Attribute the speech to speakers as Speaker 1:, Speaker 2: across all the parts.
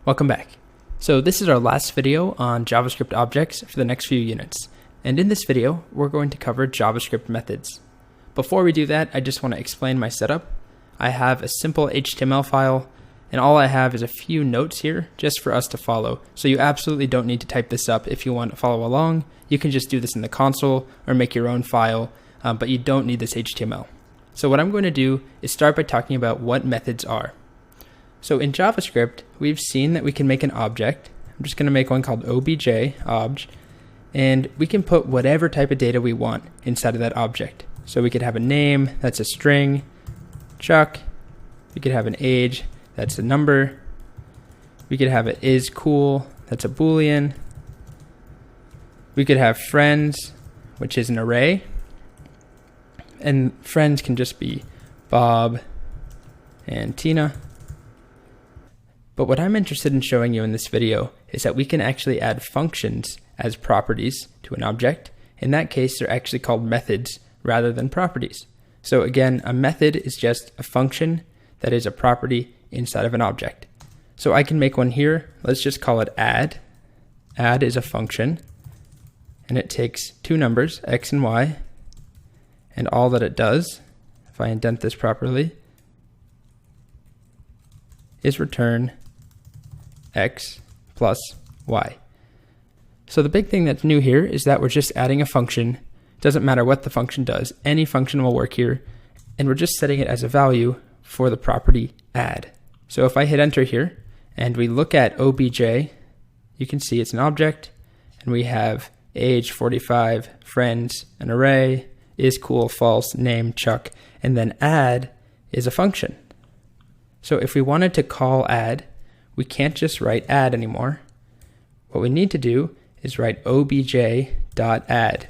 Speaker 1: Welcome back. So this is our last video on JavaScript objects for the next few units. And in this video, we're going to cover JavaScript methods. Before we do that, I just want to explain my setup. I have a simple HTML file, and all I have is a few notes here just for us to follow. So you absolutely don't need to type this up if you want to follow along. You can just do this in the console or make your own file, but you don't need this HTML. So what I'm going to do is start by talking about what methods are. So in JavaScript, we've seen that we can make an object. I'm just going to make one called obj, and we can put whatever type of data we want inside of that object. So we could have a name, that's a string, Chuck. We could have an age, that's a number. We could have it is cool, that's a Boolean. We could have friends, which is an array. And friends can just be Bob and Tina. But what I'm interested in showing you in this video is that we can actually add functions as properties to an object. In that case, they're actually called methods rather than properties. So again, a method is just a function that is a property inside of an object. So I can make one here. Let's just call it add. Add is a function, and it takes two numbers, x and y, and all that it does, if I indent this properly, is return x plus y. So the big thing that's new here is that we're just adding a function. It doesn't matter what the function does. Any function will work here, and we're just setting it as a value for the property add. So if I hit enter here and we look at obj, you can see it's an object, and we have age 45, friends, an array, is cool, false, name, Chuck, and then add is a function. So if we wanted to call add, we can't just write add anymore. What we need to do is write obj.add,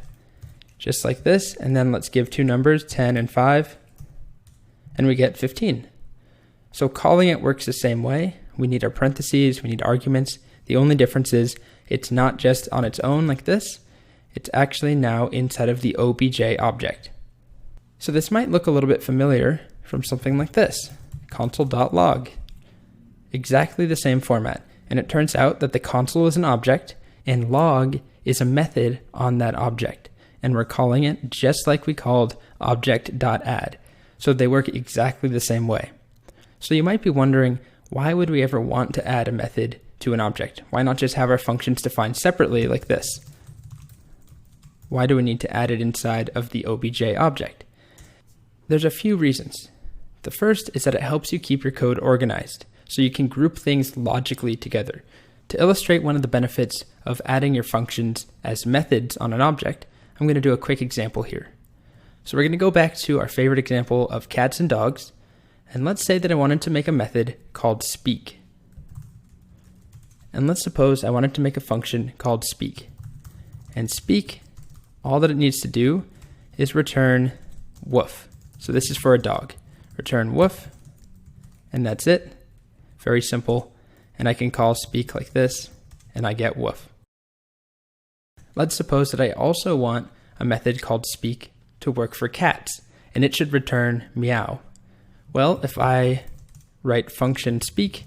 Speaker 1: just like this, and then let's give two numbers, 10 and 5, and we get 15. So calling it works the same way. We need our parentheses, we need arguments. The only difference is it's not just on its own like this, it's actually now inside of the obj object. So this might look a little bit familiar from something like this, console.log. Exactly the same format, and it turns out that the console is an object and log is a method on that object, and we're calling it just like we called object.add. So they work exactly the same way. So you might be wondering, why would we ever want to add a method to an object? Why not just have our functions defined separately like this? Why do we need to add it inside of the obj object? There's a few reasons. The first is that it helps you keep your code organized, so you can group things logically together. To illustrate one of the benefits of adding your functions as methods on an object, I'm going to do a quick example here. So we're going to go back to our favorite example of cats and dogs, and let's say that I wanted to make a method called speak. And let's suppose I wanted to make a function called speak. And speak, all that it needs to do is return woof. So this is for a dog. Return woof, and that's it. Very simple. And I can call speak like this, and I get woof. Let's suppose that I also want a method called speak to work for cats, and it should return meow. Well, if I write function speak,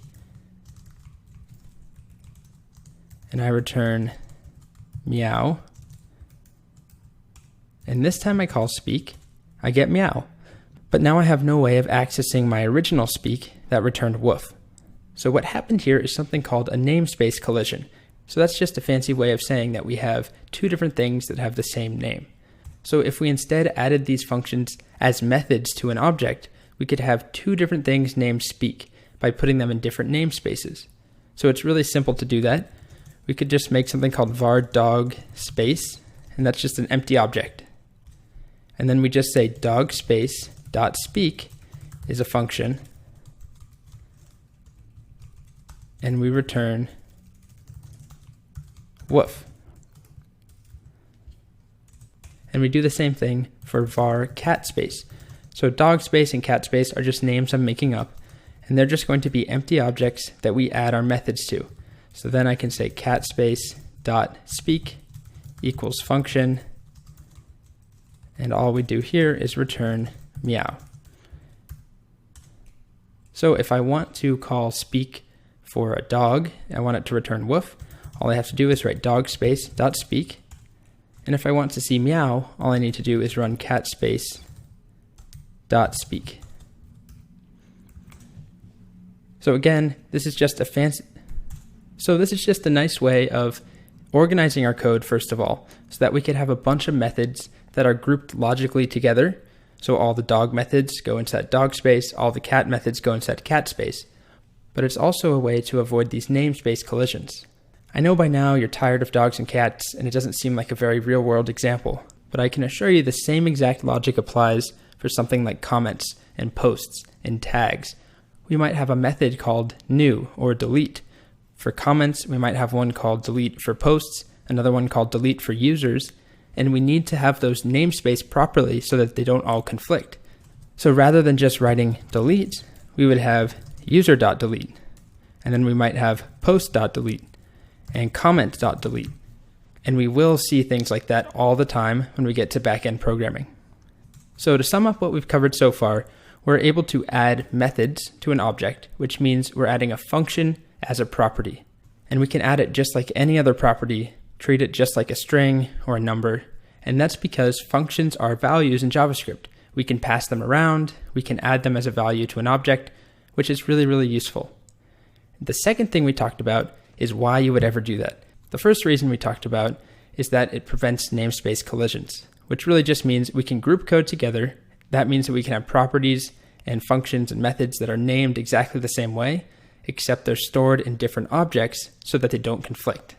Speaker 1: and I return meow, and this time I call speak, I get meow. But now I have no way of accessing my original speak that returned woof. So what happened here is something called a namespace collision. So that's just a fancy way of saying that we have two different things that have the same name. So if we instead added these functions as methods to an object, we could have two different things named speak by putting them in different namespaces. So it's really simple to do that. We could just make something called var dog space, and that's just an empty object. And then we just say dog space dot speak is a function, and we return woof. And we do the same thing for var cat space. So dog space and cat space are just names I'm making up, and they're just going to be empty objects that we add our methods to. So then I can say cat space dot speak equals function, and all we do here is return meow. So if I want to call speak for a dog, I want it to return woof, all I have to do is write dog space dot speak. And if I want to see meow, all I need to do is run cat space dot speak. So again, this is just a nice way of organizing our code, first of all, so that we could have a bunch of methods that are grouped logically together. So all the dog methods go into that dog space, all the cat methods go into that cat space. But it's also a way to avoid these namespace collisions. I know by now you're tired of dogs and cats, and it doesn't seem like a very real-world example, but I can assure you the same exact logic applies for something like comments and posts and tags. We might have a method called new or delete. For comments, we might have one called delete for posts, another one called delete for users, and we need to have those namespace properly so that they don't all conflict. So rather than just writing delete, we would have user.delete, and then we might have post.delete and comment.delete. And we will see things like that all the time when we get to back-end programming. So to sum up what we've covered so far, we're able to add methods to an object, which means we're adding a function as a property. And we can add it just like any other property, treat it just like a string or a number, and that's because functions are values in JavaScript. We can pass them around, we can add them as a value to an object, which is really, really useful. The second thing we talked about is why you would ever do that. The first reason we talked about is that it prevents namespace collisions, which really just means we can group code together. That means that we can have properties and functions and methods that are named exactly the same way, except they're stored in different objects so that they don't conflict.